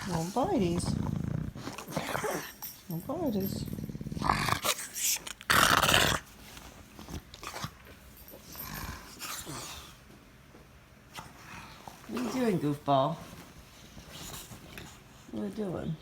No bites. No bites. What are you doing, goofball? What are you doing?